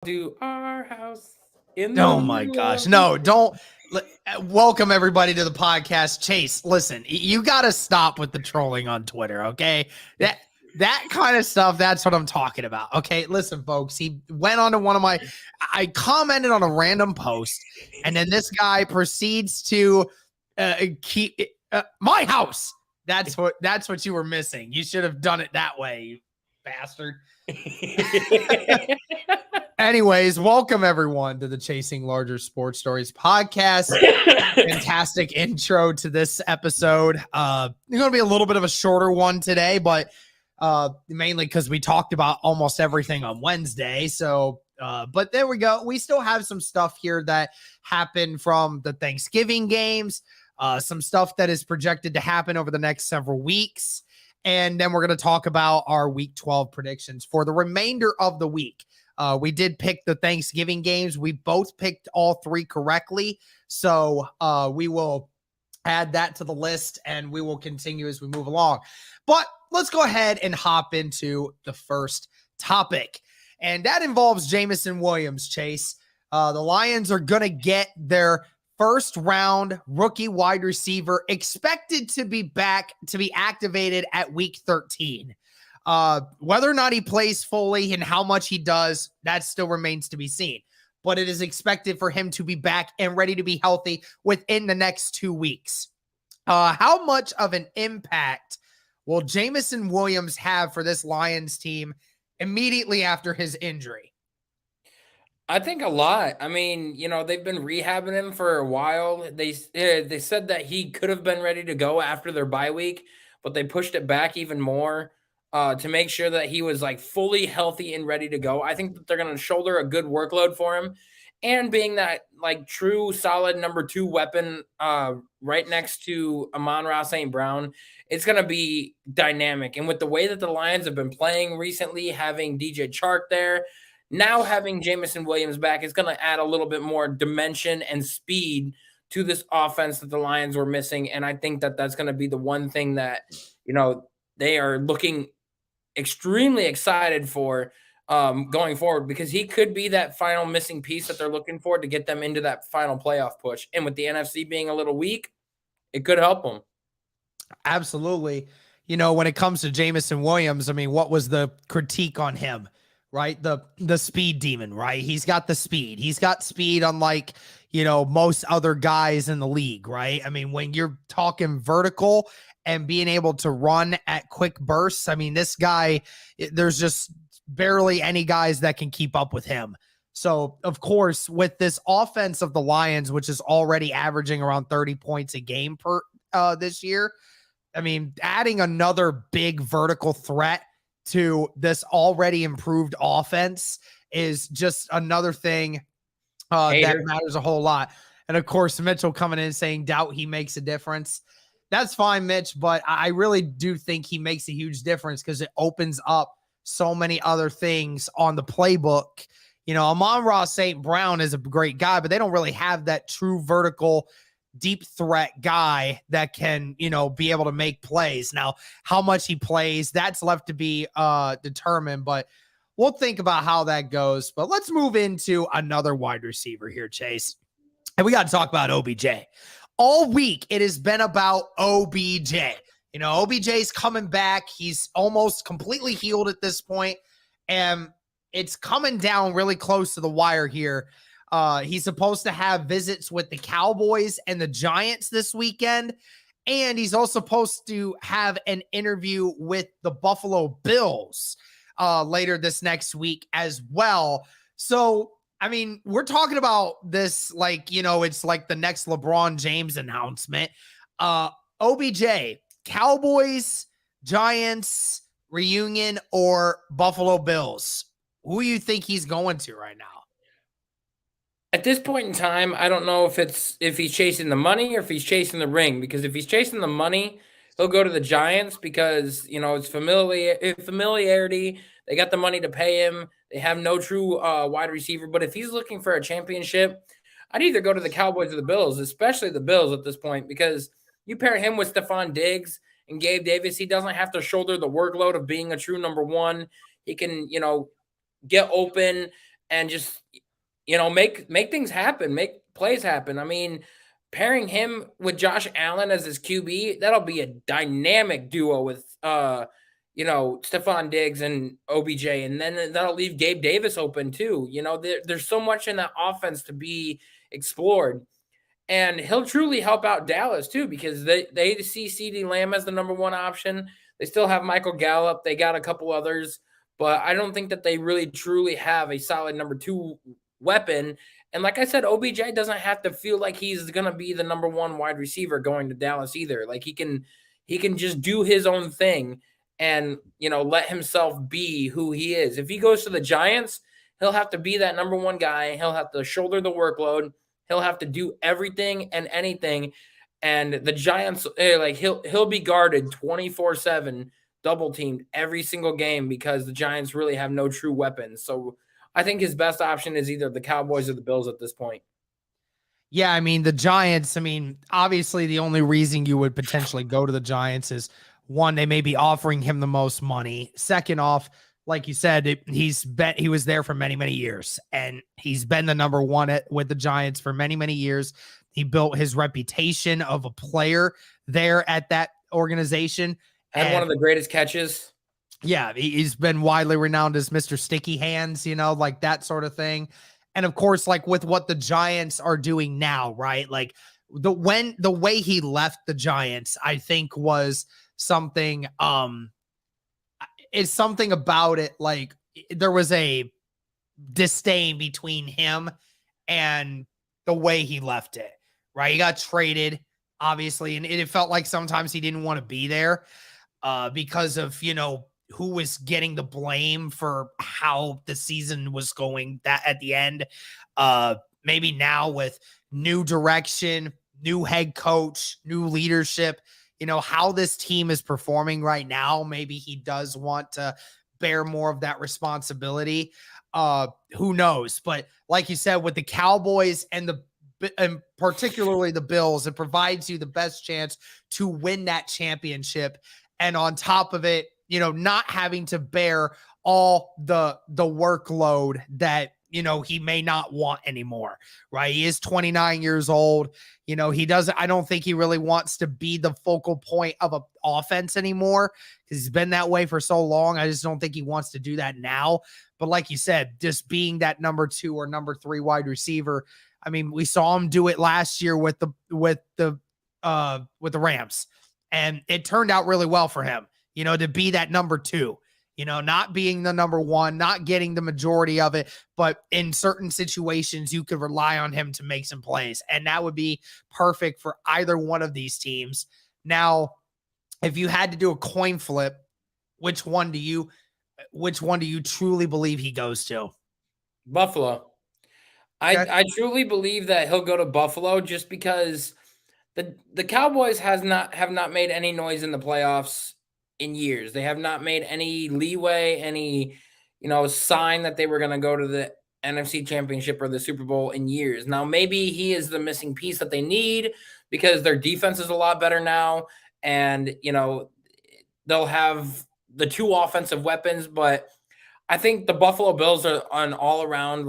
to our house in the Oh my middle gosh. of the No, street. don't. Welcome everybody to the podcast. Chase, listen, you got to stop with the trolling on Twitter, okay? That kind of stuff, that's what I'm talking about. Okay, listen folks, he went on to I commented on a random post and then this guy proceeds to keep my house. That's what you were missing. You should have done it that way, you bastard. Anyways, welcome everyone to the Chasing Larger Sports Stories podcast. Fantastic intro to this episode. It's going to be a little bit of a shorter one today, but mainly because we talked about almost everything on Wednesday. So, but there we go. We still have some stuff here that happened from the Thanksgiving games, some stuff that is projected to happen over the next several weeks. And then we're going to talk about our week 12 predictions for the remainder of the week. We did pick the Thanksgiving games. We both picked all three correctly. So we will add that to the list and we will continue as we move along. But let's go ahead and hop into the first topic. And that involves Jameson Williams, Chase. The Lions are going to get their first round rookie wide receiver expected to be back to be activated at week 13. Whether or not he plays fully and how much he does, that still remains to be seen. But it is expected for him to be back and ready to be healthy within the next 2 weeks. How much of an impact will Jameson Williams have for this Lions team immediately after his injury? I think a lot. I mean, they've been rehabbing him for a while. They said that he could have been ready to go after their bye week, but they pushed it back even more to make sure that he was like fully healthy and ready to go. I think that they're going to shoulder a good workload for him, and being that like true solid number 2 weapon right next to Amon-Ra St. Brown, it's going to be dynamic. And with the way that the Lions have been playing recently, having DJ Chark there, now having Jameson Williams back is going to add a little bit more dimension and speed to this offense that the Lions were missing. And I think that that's going to be the one thing that, they are looking extremely excited for going forward, because he could be that final missing piece that they're looking for to get them into that final playoff push. And with the NFC being a little weak, it could help them. Absolutely. When it comes to Jameson Williams, I mean, what was the critique on him? Right? The speed demon, right? He's got the speed. He's got speed unlike, most other guys in the league, right? I mean, when you're talking vertical and being able to run at quick bursts, I mean, this guy, there's just barely any guys that can keep up with him. So, of course, with this offense of the Lions, which is already averaging around 30 points a game per this year, I mean, adding another big vertical threat to this already improved offense is just another thing that matters a whole lot. And of course, Mitchell coming in saying doubt he makes a difference. That's fine, Mitch, but I really do think he makes a huge difference because it opens up so many other things on the playbook. Amon-Ra St. Brown is a great guy, but they don't really have that true vertical deep threat guy that can, be able to make plays. Now, how much he plays, that's left to be determined, but we'll think about how that goes. But let's move into another wide receiver here, Chase. And we got to talk about OBJ. All week, it has been about OBJ. OBJ's coming back. He's almost completely healed at this point, and it's coming down really close to the wire here. He's supposed to have visits with the Cowboys and the Giants this weekend. And he's also supposed to have an interview with the Buffalo Bills later this next week as well. So, I mean, we're talking about this like, it's like the next LeBron James announcement. OBJ, Cowboys, Giants, reunion, or Buffalo Bills? Who do you think he's going to right now? At this point in time, I don't know if he's chasing the money or if he's chasing the ring, because if he's chasing the money, he'll go to the Giants because, it's familiarity. They got the money to pay him. They have no true wide receiver. But if he's looking for a championship, I'd either go to the Cowboys or the Bills, especially the Bills at this point, because you pair him with Stephon Diggs and Gabe Davis, he doesn't have to shoulder the workload of being a true number 1. He can, get open and just make things happen, make plays happen. I mean, pairing him with Josh Allen as his QB, that'll be a dynamic duo with Stephon Diggs and OBJ, and then that'll leave Gabe Davis open too. There's so much in that offense to be explored. And he'll truly help out Dallas too, because they see CeeDee Lamb as the number one option. They still have Michael Gallup. They got a couple others, but I don't think that they really truly have a solid number two weapon. And like I said, OBJ doesn't have to feel like he's gonna be the number one wide receiver going to Dallas either. Like he can just do his own thing and let himself be who he is. If he goes to the Giants, he'll have to be that number one guy. He'll have to shoulder the workload. He'll have to do everything and anything, and the Giants he'll be guarded 24/7, double teamed every single game because the Giants really have no true weapons. So I think his best option is either the Cowboys or the Bills at this point. Yeah, I mean, the Giants, I mean, obviously the only reason you would potentially go to the Giants is one, they may be offering him the most money. Second off, like you said, he was there for many, many years, and he's been the number one with the Giants for many, many years. He built his reputation of a player there at that organization. Had one of the greatest catches. Yeah, he's been widely renowned as Mr. Sticky Hands, like that sort of thing. And of course, like with what the Giants are doing now, right? Like the way he left the Giants, I think was something it's something about it. Like there was a disdain between him and the way he left it, right? He got traded, obviously, and it felt like sometimes he didn't want to be there because of, who was getting the blame for how the season was going that at the end. Maybe now with new direction, new head coach, new leadership, how this team is performing right now, maybe he does want to bear more of that responsibility. Who knows? But like you said, with the Cowboys and particularly the Bills, it provides you the best chance to win that championship. And on top of it, not having to bear all the workload that, he may not want anymore, right? He is 29 years old. I don't think he really wants to be the focal point of an offense anymore because he's been that way for so long. I just don't think he wants to do that now. But like you said, just being that number 2 or number 3 wide receiver. I mean, we saw him do it last year with the Rams, and it turned out really well for him, to be that number 2. Not being the number 1, not getting the majority of it, but in certain situations, you could rely on him to make some plays. And that would be perfect for either one of these teams. Now, if you had to do a coin flip, which one do you truly believe he goes to? Buffalo. I truly believe that he'll go to Buffalo just because the Cowboys have not made any noise in the playoffs in years. They have not made any leeway, any sign that they were going to go to the NFC Championship or the Super Bowl in years. Now maybe he is the missing piece that they need because their defense is a lot better now, and they'll have the 2 offensive weapons. But I think the Buffalo Bills are an all around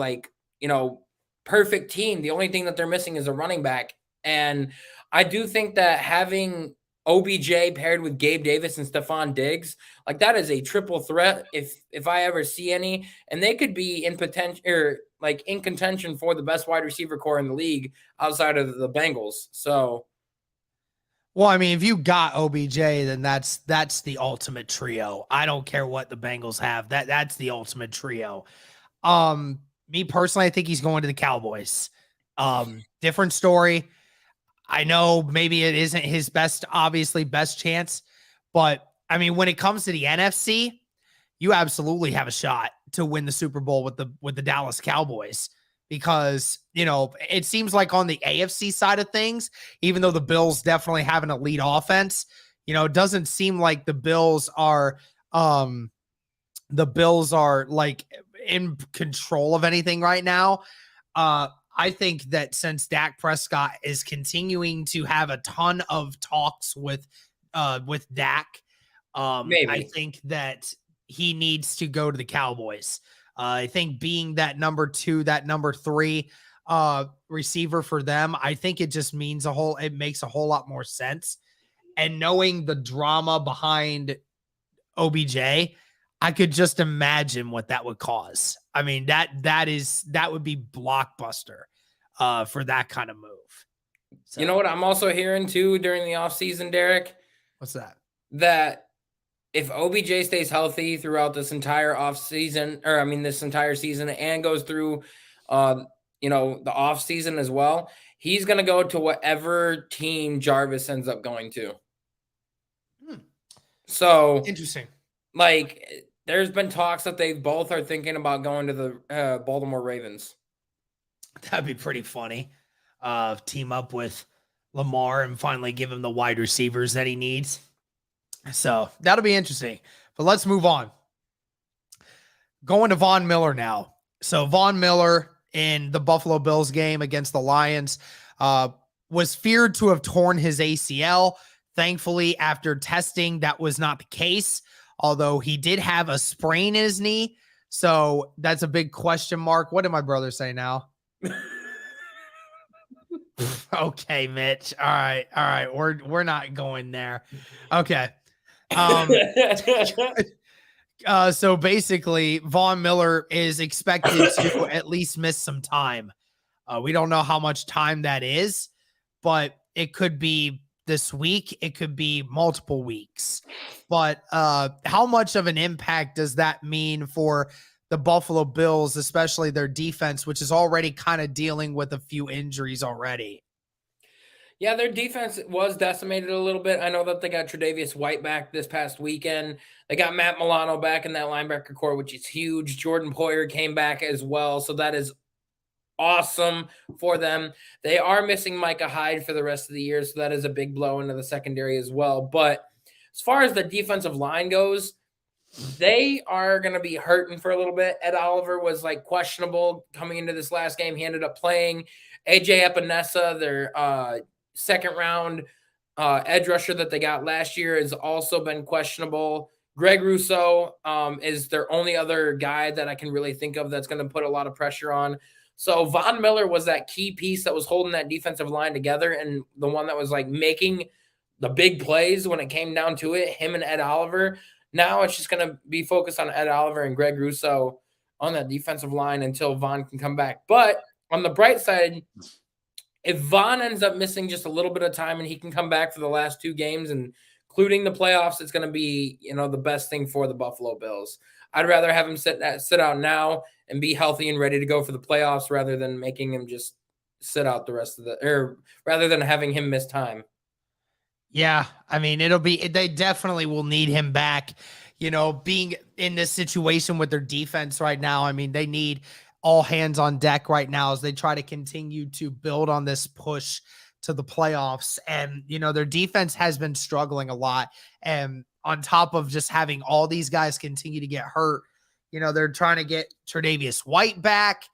perfect team. The only thing that they're missing is a running back, and I do think that having OBJ paired with Gabe Davis and Stephon Diggs, like that is a triple threat if I ever see any, and they could be in potential or like in contention for the best wide receiver core in the league outside of the Bengals. So, well, I mean, if you got OBJ, then that's the ultimate trio. I don't care what the Bengals have. That's the ultimate trio. Me personally, I think he's going to the Cowboys. Different story. I know maybe it isn't his best chance, but I mean, when it comes to the NFC, you absolutely have a shot to win the Super Bowl with the Dallas Cowboys because, it seems like on the AFC side of things, even though the Bills definitely have an elite offense, it doesn't seem like the Bills are like in control of anything right now. I think that since Dak Prescott is continuing to have a ton of talks with Dak, I think that he needs to go to the Cowboys. I think being that number 2, that number 3 receiver for them, I think it makes a whole lot more sense. And knowing the drama behind OBJ, I could just imagine what that would cause. I mean, that would be blockbuster for that kind of move. You know what I'm also hearing too during the offseason, Derek? What's that? That if OBJ stays healthy throughout this entire offseason, or I mean this entire season, and goes through the offseason as well, he's gonna go to whatever team Jarvis ends up going to. So Interesting. like there's been talks that they both are thinking about going to the Baltimore Ravens. That'd be pretty funny. Team up with Lamar and finally give him the wide receivers that he needs. So that'll be interesting. But let's move on. Going to Von Miller now. So Von Miller in the Buffalo Bills game against the Lions was feared to have torn his ACL. Thankfully, after testing, that was not the case, although he did have a sprain in his knee. So that's a big question mark. What did my brother say now? Okay, Mitch. All right. We're not going there. Okay. So basically, Von Miller is expected to at least miss some time. We don't know how much time that is, but it could be this week. It could be multiple weeks. But how much of an impact does that mean for the Buffalo Bills, especially their defense, which is already kind of dealing with a few injuries already? Yeah, their defense was decimated a little bit. I know that they got Tre'Davious White back this past weekend. They got Matt Milano back in that linebacker core, which is huge. Jordan Poyer came back as well, so that is awesome for them. They are missing Micah Hyde for the rest of the year, so that is a big blow into the secondary as well. But as far as the defensive line goes, they are going to be hurting for a little bit. Ed Oliver was like questionable coming into this last game. He ended up playing. AJ Epinesa, their second round edge rusher that they got last year, has also been questionable. Greg Rousseau is their only other guy that I can really think of that's going to put a lot of pressure on. So Von Miller was that key piece that was holding that defensive line together, and the one that was like making the big plays when it came down to it, him and Ed Oliver. Now it's just going to be focused on Ed Oliver and Greg Rousseau on that defensive line until Von can come back. But on the bright side, if Von ends up missing just a little bit of time and he can come back for the last 2 games, and including the playoffs, it's going to be, the best thing for the Buffalo Bills. I'd rather have him sit out now and be healthy and ready to go for the playoffs rather than making him just sit out the rest of rather than having him miss time. Yeah, I mean, they definitely will need him back. Being in this situation with their defense right now, I mean, they need all hands on deck right now as they try to continue to build on this push to the playoffs. And, their defense has been struggling a lot. And on top of just having all these guys continue to get hurt, they're trying to get Tre'Davious White back.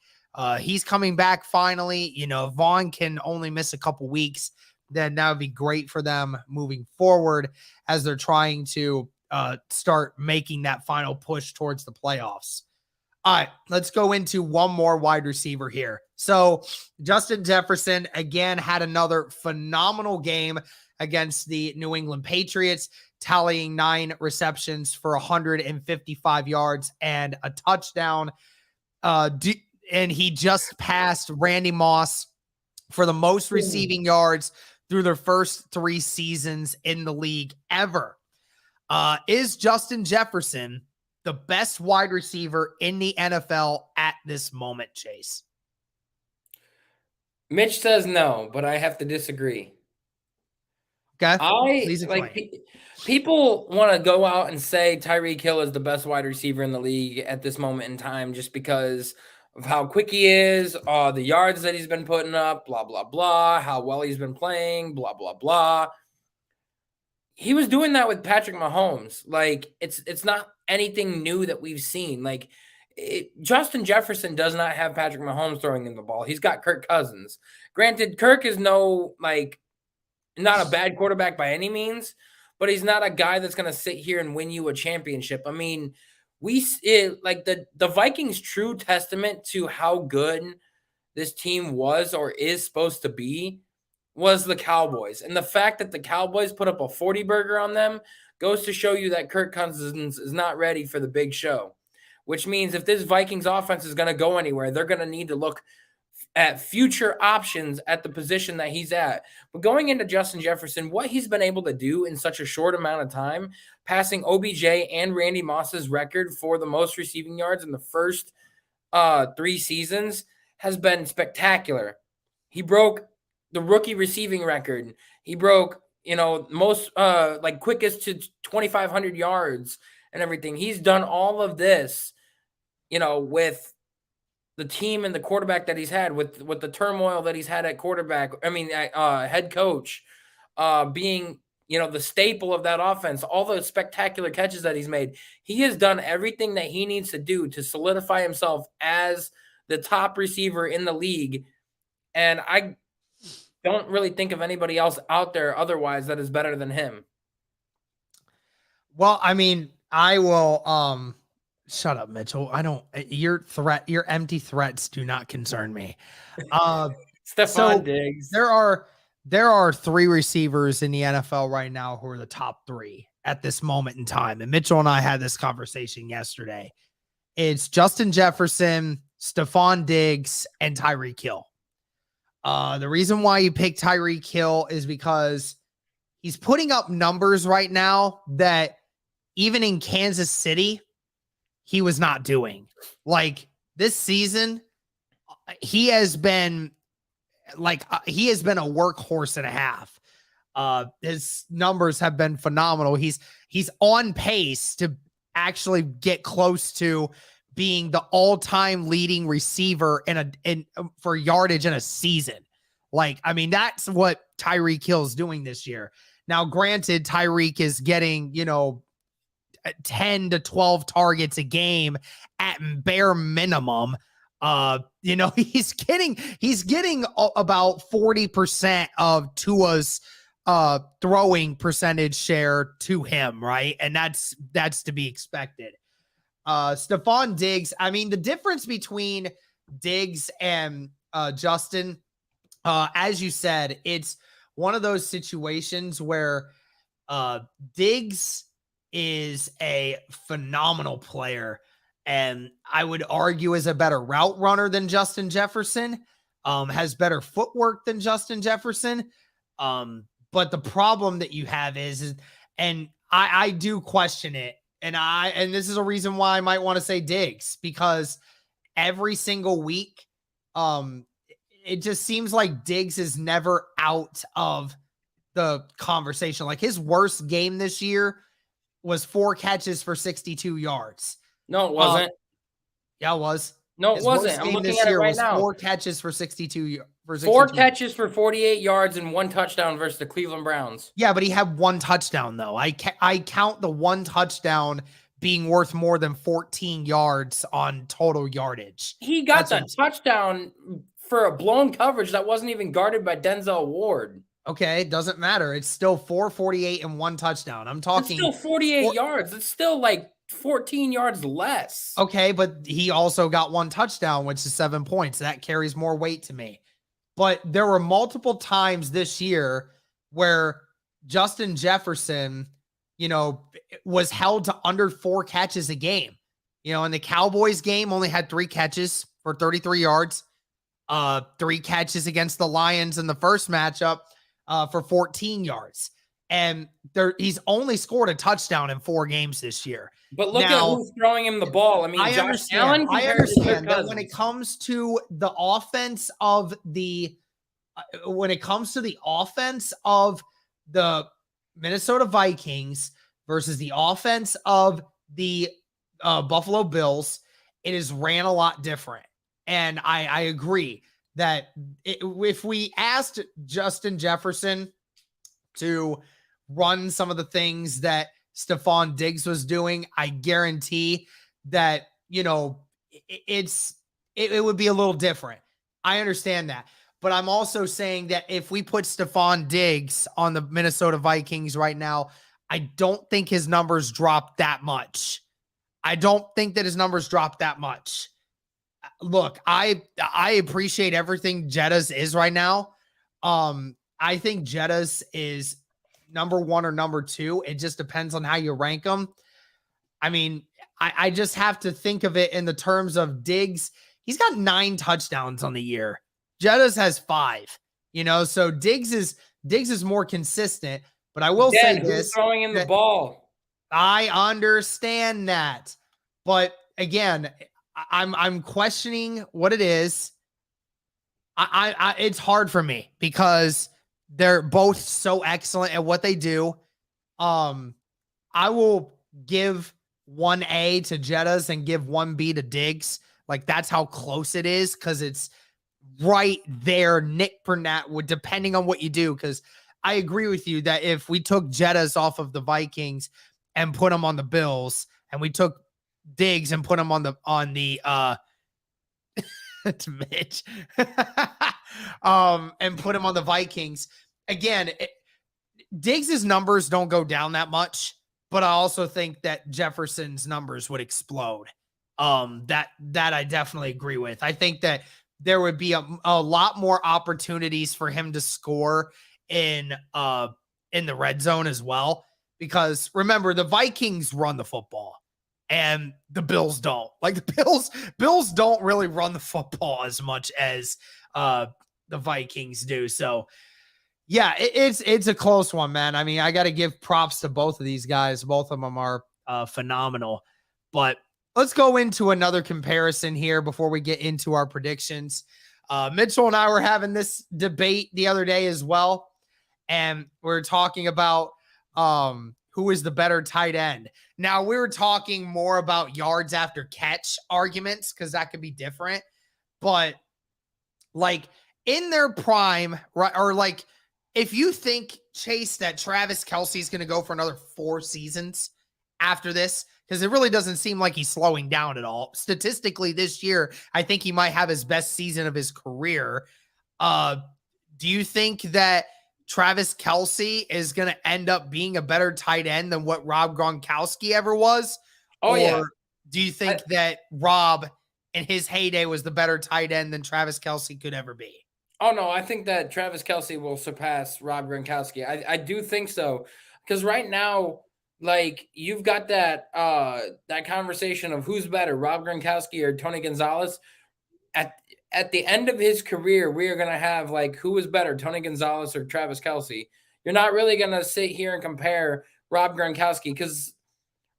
He's coming back finally. If Vaughn can only miss a couple weeks, then that would be great for them moving forward as they're trying to start making that final push towards the playoffs. All right, let's go into one more wide receiver here. So Justin Jefferson, again, had another phenomenal game against the New England Patriots, tallying 9 receptions for 155 yards and a touchdown. And he just passed Randy Moss for the most receiving yards through their first 3 seasons in the league ever. Is Justin Jefferson the best wide receiver in the NFL at this moment, Chase? Mitch says no, but I have to disagree. Okay. Please explain. People want to go out and say Tyreek Hill is the best wide receiver in the league at this moment in time just because of how quick he is, the yards that he's been putting up, blah, blah, blah, how well he's been playing, blah, blah, blah. He was doing that with Patrick Mahomes. Like, it's not anything new that we've seen. Like, Justin Jefferson does not have Patrick Mahomes throwing him the ball. He's got Kirk Cousins. Granted, Kirk is not a bad quarterback by any means, but he's not a guy that's going to sit here and win you a championship. I mean, like the Vikings' true testament to how good this team was or is supposed to be was the Cowboys. And the fact that the Cowboys put up a 40 burger on them goes to show you that Kirk Cousins is not ready for the big show, which means if this Vikings offense is going to go anywhere, they're going to need to look at future options at the position that he's at. But going into Justin Jefferson, what he's been able to do in such a short amount of time, passing OBJ and Randy Moss's record for the most receiving yards in the first 3 seasons, has been spectacular. He broke the rookie receiving record. He broke, most like quickest to 2,500 yards and everything. He's done all of this, with the team and the quarterback that he's had, with the turmoil that he's had at quarterback. I mean, head coach, being the staple of that offense, all those spectacular catches that he's made. He has done everything that he needs to do to solidify himself as the top receiver in the league. And I don't really think of anybody else out there otherwise that is better than him. Well, I mean, I will shut up, Mitchell. I don't your empty threats do not concern me. Stephon Diggs. There are 3 receivers in the NFL right now who are the top 3 at this moment in time. And Mitchell and I had this conversation yesterday. It's Justin Jefferson, Stephon Diggs, and Tyreek Hill. The reason why you pick Tyreek Hill is because he's putting up numbers right now that even in Kansas City, he was not doing. Like this season, he has been a workhorse and a half. His numbers have been phenomenal. He's on pace to actually get close to being the all-time leading receiver for yardage in a season. Like, I mean, that's what Tyreek Hill is doing this year. Now, granted, Tyreek is getting, 10 to 12 targets a game at bare minimum. He's getting about 40% of Tua's throwing percentage share to him, right? And that's to be expected. Stephon Diggs, I mean, the difference between Diggs and Justin, as you said, it's one of those situations where Diggs is a phenomenal player, and I would argue is a better route runner than Justin Jefferson, has better footwork than Justin Jefferson. But the problem that you have is and I do question it. And this is a reason why I might want to say Diggs, because every single week, it just seems like Diggs is never out of the conversation. Like his worst game this year was 4 catches for 62 yards. No, it wasn't. Yeah, it was. No, it wasn't. I'm looking at it right now. 4 catches for 62. 4 catches for 48 yards and 1 touchdown versus the Cleveland Browns. Yeah, but he had 1 touchdown though. I count the 1 touchdown being worth more than 14 yards on total yardage. He got the touchdown for a blown coverage that wasn't even guarded by Denzel Ward. Okay, it doesn't matter. It's still 448 and 1 touchdown. I'm talking. It's still 48 yards. It's still like 14 yards less. Okay, but he also got 1 touchdown, which is 7 points. That carries more weight to me. But there were multiple times this year where Justin Jefferson, was held to under 4 catches a game. In the Cowboys game, only had 3 catches for 33 yards. 3 catches against the Lions in the first matchup for 14 yards. And he's only scored a touchdown in 4 games this year. But look at who's throwing him the ball. I mean, I Josh Allen. I understand that when it comes to the offense of the Minnesota Vikings versus the offense of the Buffalo Bills, it is ran a lot different. And I agree that if we asked Justin Jefferson to run some of the things that Stephon Diggs was doing, I guarantee that, it would be a little different. I understand that. But I'm also saying that if we put Stephon Diggs on the Minnesota Vikings right now, I don't think his numbers drop that much. I don't think that his numbers dropped that much. Look, I appreciate everything Jettas is right now. I think Jettas is number 1 or number 2. It just depends on how you rank them. I mean, I just have to think of it in the terms of Diggs. He's got 9 touchdowns on the year. Jettas has 5. So Diggs is more consistent. But I will say who's this: throwing in the ball? I understand that, but again, I'm questioning what it is. It's hard for me because they're both so excellent at what they do. I will give 1A to Jettas and give 1B to Diggs. Like, that's how close it is, because it's right there, nick for nat, depending on what you do. Because I agree with you that if we took Jettas off of the Vikings and put them on the Bills, and we took Diggs and put him on the to Mitch and put him on the Vikings again, Diggs's numbers don't go down that much, but I also think that Jefferson's numbers would explode. That I definitely agree with. I think that there would be a lot more opportunities for him to score in the red zone as well, because remember, the Vikings run the football and the Bills don't. Like, the Bills don't really run the football as much as the Vikings do. So yeah, it's a close one, man. I mean, I got to give props to both of these guys. Both of them are phenomenal. But let's go into another comparison here before we get into our predictions. Mitchell and I were having this debate the other day as well, and we're talking about who is the better tight end. Now, we were talking more about yards after catch arguments, because that could be different. But like, in their prime, right, or like, if you think, Chase, that Travis Kelce is going to go for another 4 seasons after this, because it really doesn't seem like he's slowing down at all. Statistically, this year, I think he might have his best season of his career. Do you think that Travis Kelce is going to end up being a better tight end than what Rob Gronkowski ever was? Yeah. Do you think that Rob in his heyday was the better tight end than Travis Kelce could ever be? Oh, no, I think that Travis Kelce will surpass Rob Gronkowski. I do think so, because right now, like, you've got that conversation of who's better, Rob Gronkowski or Tony Gonzalez. At the end of his career, we are going to have, like, who is better, Tony Gonzalez or Travis Kelce? You're not really going to sit here and compare Rob Gronkowski, because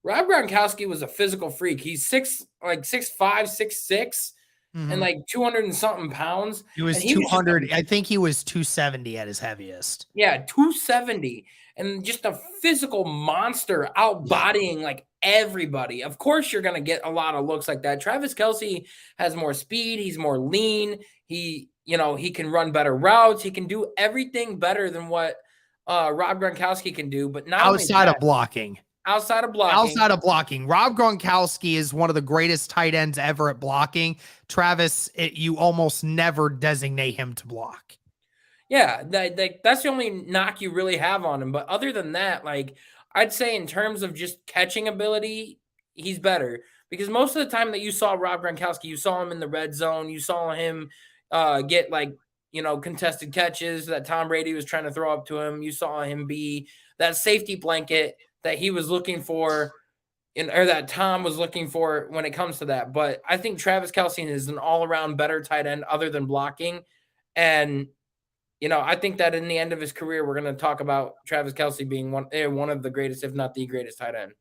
Rob Gronkowski was a physical freak. He's 6'5", 6'6", and like 200 and something pounds. He was 200. I think he was 270 at his heaviest. Yeah, 270, and just a physical monster, out-bodying like everybody. Of course, you're going to get a lot of looks like that. Travis Kelce has more speed. He's more lean. He can run better routes. He can do everything better than what Rob Gronkowski can do, but not outside of blocking. Outside of blocking. Rob Gronkowski is one of the greatest tight ends ever at blocking. Travis, you almost never designate him to block. Yeah, that's the only knock you really have on him. But other than that, like, I'd say in terms of just catching ability, he's better. Because most of the time that you saw Rob Gronkowski, you saw him in the red zone. You saw him get, like, contested catches that Tom Brady was trying to throw up to him. You saw him be that safety blanket that he was looking for, or that Tom was looking for when it comes to that. But I think Travis Kelce is an all-around better tight end other than blocking. And, I think that in the end of his career, we're going to talk about Travis Kelce being one of the greatest, if not the greatest tight end.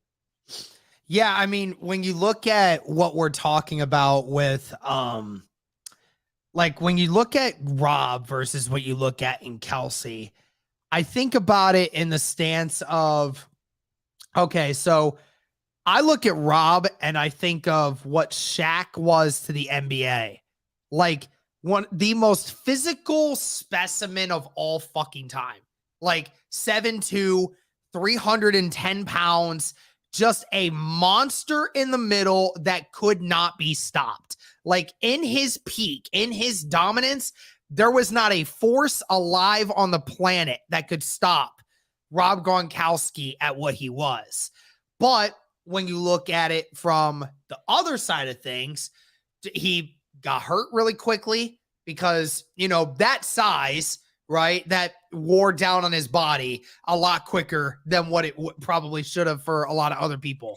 Yeah, I mean, when you look at what we're talking about with, like, when you look at Rob versus what you look at in Kelce, I think about it in the stance of, okay, so I look at Rob and I think of what Shaq was to the NBA. Like, the most physical specimen of all fucking time. Like, 7'2", 310 pounds, just a monster in the middle that could not be stopped. Like, in his peak, in his dominance, there was not a force alive on the planet that could stop Rob Gronkowski at what he was. But when you look at it from the other side of things, he got hurt really quickly because, that size, right, that wore down on his body a lot quicker than what it probably should have for a lot of other people.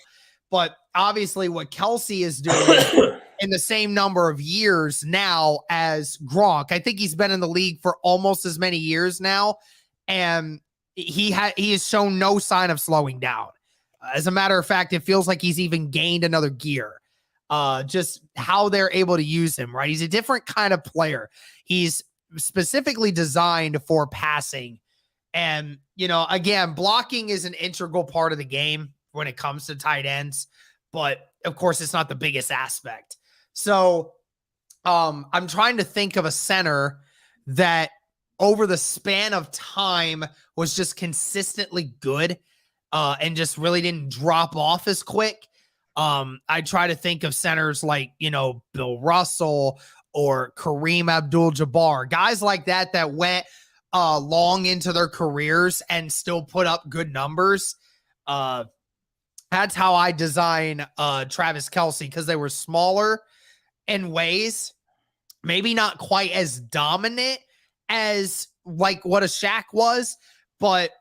But obviously what Kelce is doing in the same number of years now as Gronk, I think he's been in the league for almost as many years now, and he has shown no sign of slowing down. As a matter of fact, it feels like he's even gained another gear. Just how they're able to use him, right? He's a different kind of player. He's specifically designed for passing. And, again, blocking is an integral part of the game when it comes to tight ends, but of course it's not the biggest aspect. So I'm trying to think of a center that over the span of time was just consistently good and just really didn't drop off as quick. I try to think of centers like, Bill Russell or Kareem Abdul-Jabbar, guys like that went long into their careers and still put up good numbers. That's how I design Travis Kelce, because they were smaller in ways, maybe not quite as dominant as like what a Shaq was, but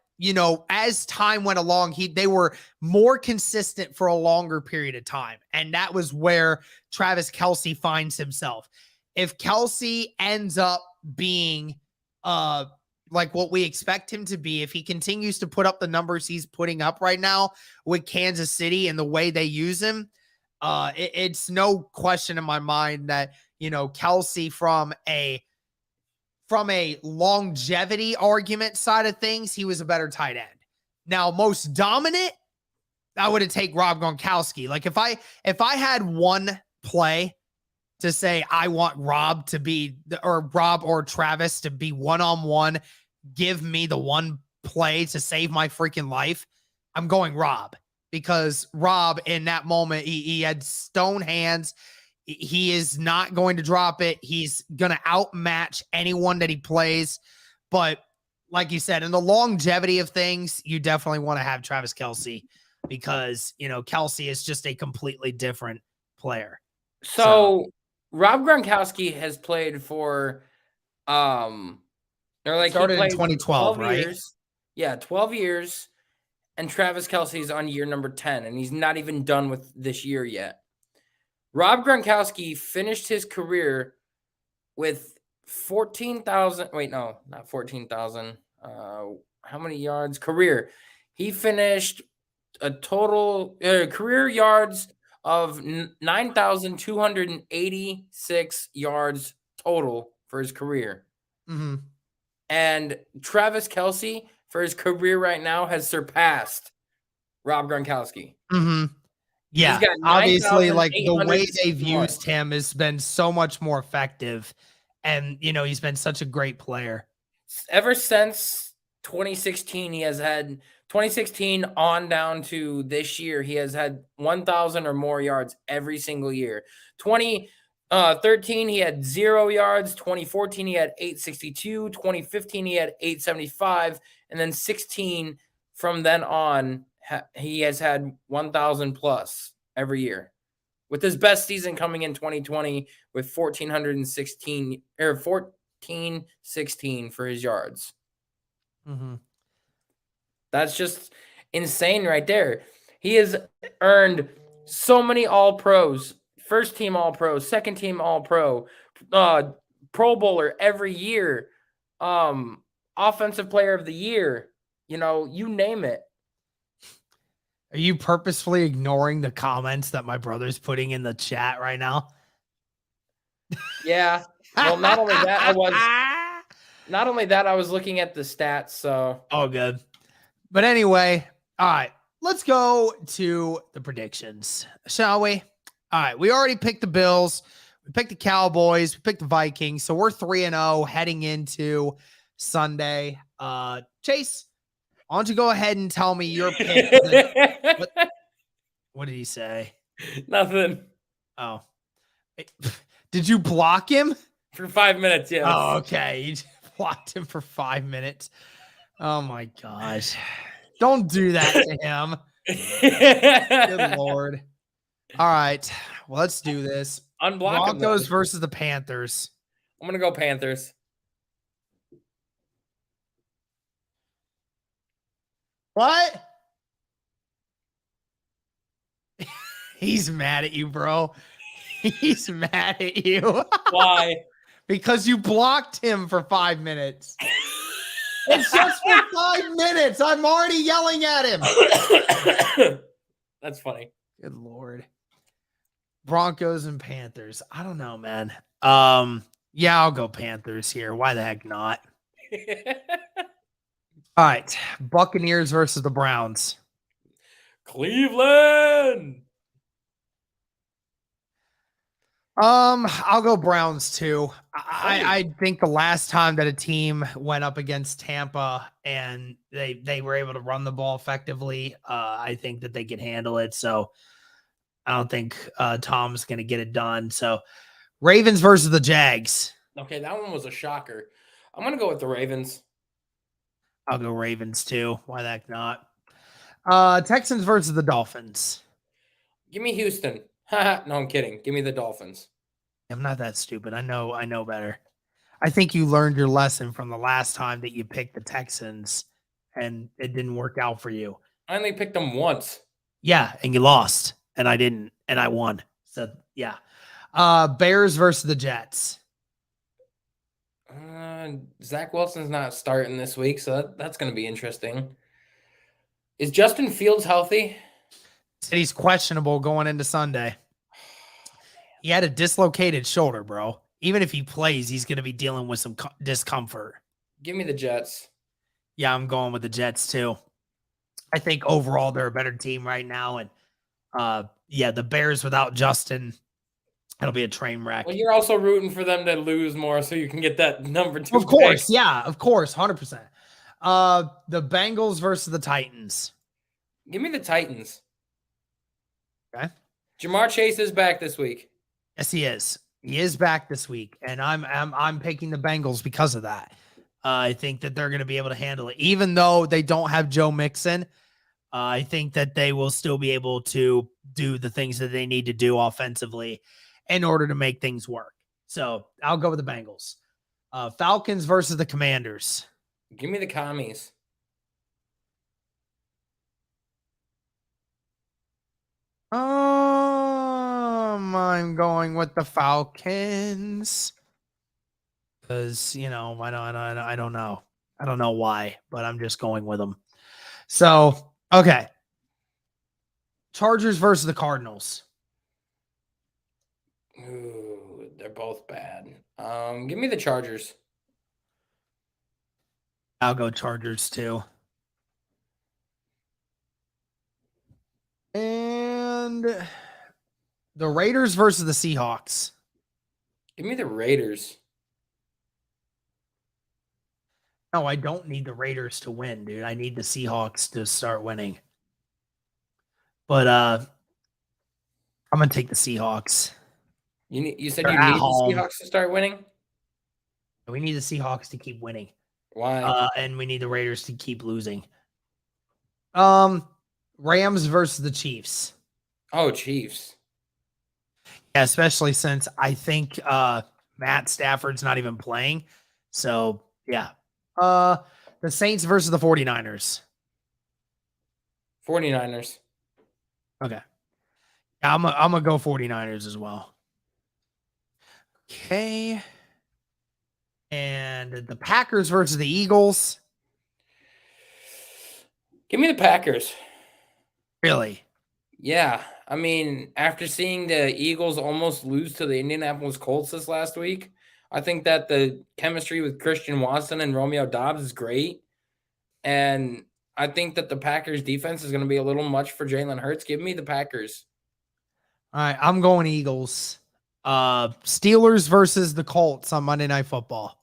as time went along, they were more consistent for a longer period of time. And that was where Travis Kelce finds himself. If Kelce ends up being like what we expect him to be, if he continues to put up the numbers he's putting up right now with Kansas City and the way they use him, it's no question in my mind that, Kelce from a longevity argument side of things, he was a better tight end. Now, most dominant, I would have taken Rob Gronkowski. Like if I had one play to say I want Rob to be, or Rob or Travis to be one-on-one, give me the one play to save my freaking life, I'm going Rob, because Rob in that moment, he had stone hands. He is not going to drop it. He's going to outmatch anyone that he plays. But like you said, in the longevity of things, you definitely want to have Travis Kelce, because, Kelce is just a completely different player. So Rob Gronkowski has played for, started in 2012, right? Years. Yeah, 12 years. And Travis Kelce's on year number 10, and he's not even done with this year yet. Rob Gronkowski finished his career with 14,000. Wait, no, not 14,000. How many yards? Career. He finished a total career yards of 9,286 yards total for his career. Mm-hmm. And Travis Kelce, for his career right now, has surpassed Rob Gronkowski. Mm-hmm. Yeah, obviously, like the way they've used him has been so much more effective. And, he's been such a great player. Ever since 2016, he has had 2016 on down to this year, he has had 1,000 or more yards every single year. 2013, he had 0 yards. 2014, he had 862. 2015, he had 875. And then 16 from then on, he has had 1,000 plus every year, with his best season coming in 2020 with 1,416 for his yards. Mm-hmm. That's just insane right there. He has earned so many All-Pros, first team All-Pro, second team All-Pro, Pro Bowler every year, Offensive Player of the Year, you name it. Are you purposefully ignoring the comments that my brother's putting in the chat right now? Yeah. Well, not only that, I was looking at the stats. So, oh, good. But anyway, all right, let's go to the predictions, shall we? All right, we already picked the Bills, we picked the Cowboys, we picked the Vikings, so we're 3-0 heading into Sunday. Chase, why don't you go ahead and tell me your pick? What did he say? Nothing. Oh. Did you block him? For 5 minutes, yeah. Oh, okay. You blocked him for 5 minutes. Oh, my gosh. Don't do that to him. Good Lord. All right. Well, let's do this. Unblock him Broncos then. versus the Panthers. I'm gonna go Panthers. What? He's mad at you, bro. He's mad at you Why? because you blocked him for 5 minutes. It's just for 5 minutes. I'm already yelling at him. That's funny. Good Lord. Broncos and Panthers. I don't know, man. Yeah, I'll go Panthers here. Why the heck not? All right. Buccaneers versus the Browns. Cleveland. I'll go Browns too. I think the last time that a team went up against Tampa and they were able to run the ball effectively, I think that they can handle it. So I don't think Tom's gonna get it done. So Ravens versus the Jags. Okay, that one was a shocker. I'm gonna go with the Ravens. I'll go Ravens too. Why the heck not? Texans versus the Dolphins. Give me Houston. No, I'm kidding. Give me the Dolphins. I'm not that stupid. I know better. I think you learned your lesson from the last time that you picked the Texans and it didn't work out for you. I only picked them once. Yeah, and you lost, and I didn't, and I won. So yeah. Bears versus the Jets. Zach Wilson's not starting this week, so that's going to be interesting. Is Justin Fields healthy? Said he's questionable going into Sunday. He had a dislocated shoulder, bro. Even if he plays, he's going to be dealing with some discomfort. Give me the Jets. Yeah, I'm going with the Jets too. I think overall they're a better team right now. And yeah, the Bears without Justin, it'll be a train wreck. Well, you're also rooting for them to lose more so you can get that number 2 Of course, pick. yeah, of course, 100%. The Bengals versus the Titans. Give me the Titans. Okay. Jamar Chase is back this week. Yes, he is. He is back this week, and I'm picking the Bengals because of that. I think that they're going to be able to handle it, even though they don't have Joe Mixon. I think that they will still be able to do the things that they need to do offensively in order to make things work. So I'll go with the Bengals. Falcons versus the Commanders. Give me the Commies. I'm going with the Falcons because I don't know. I don't know why, but I'm just going with them. So okay, Chargers versus the Cardinals. Ooh, they're both bad. Give me the Chargers. I'll go Chargers too. And the Raiders versus the Seahawks. Give me the Raiders. No, I don't need the Raiders to win, dude. I need the Seahawks to start winning. But I'm gonna take the Seahawks. You said They're you at need home. the Seahawks to start winning? We need the Seahawks to keep winning. Why? And we need the Raiders to keep losing. Rams versus the Chiefs. Oh, Chiefs. Yeah, especially since I think Matt Stafford's not even playing. So yeah. The Saints versus the 49ers. 49ers. Okay. Yeah, I'm gonna go 49ers as well. Okay. And the Packers versus the Eagles. Give me the Packers. Really? Yeah. I mean, after seeing the Eagles almost lose to the Indianapolis Colts this last week, I think that the chemistry with Christian Watson and Romeo Dobbs is great. And I think that the Packers defense is going to be a little much for Jalen Hurts. Give me the Packers. All right, I'm going Eagles. Steelers versus the Colts on Monday Night Football.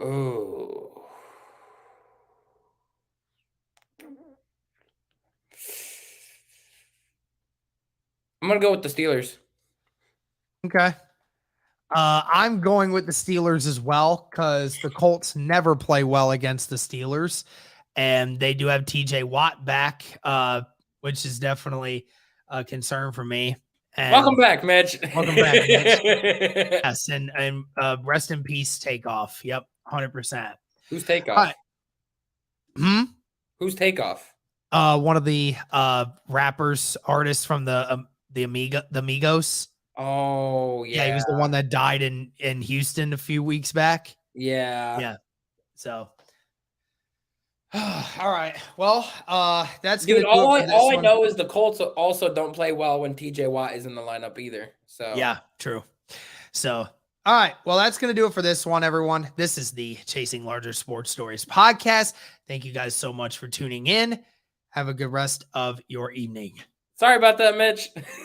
Oh. I'm going to go with the Steelers. Okay. I'm going with the Steelers as well because the Colts never play well against the Steelers. And they do have TJ Watt back, which is definitely a concern for me. And Welcome back, Mitch. Welcome back, Mitch. Yes, and rest in peace, Takeoff. Yep, 100%. Who's Takeoff? Who's Takeoff? One of the rappers, artists from the Migos. Oh, yeah. He was the one that died in Houston a few weeks back. Yeah. So, all right. Well, that's Dude, gonna all I know is the Colts also don't play well when TJ Watt is in the lineup either. So yeah, true. So, all right. Well, that's going to do it for this one, everyone. This is the Chasing Larger Sports Stories podcast. Thank you guys so much for tuning in. Have a good rest of your evening. Sorry about that, Mitch.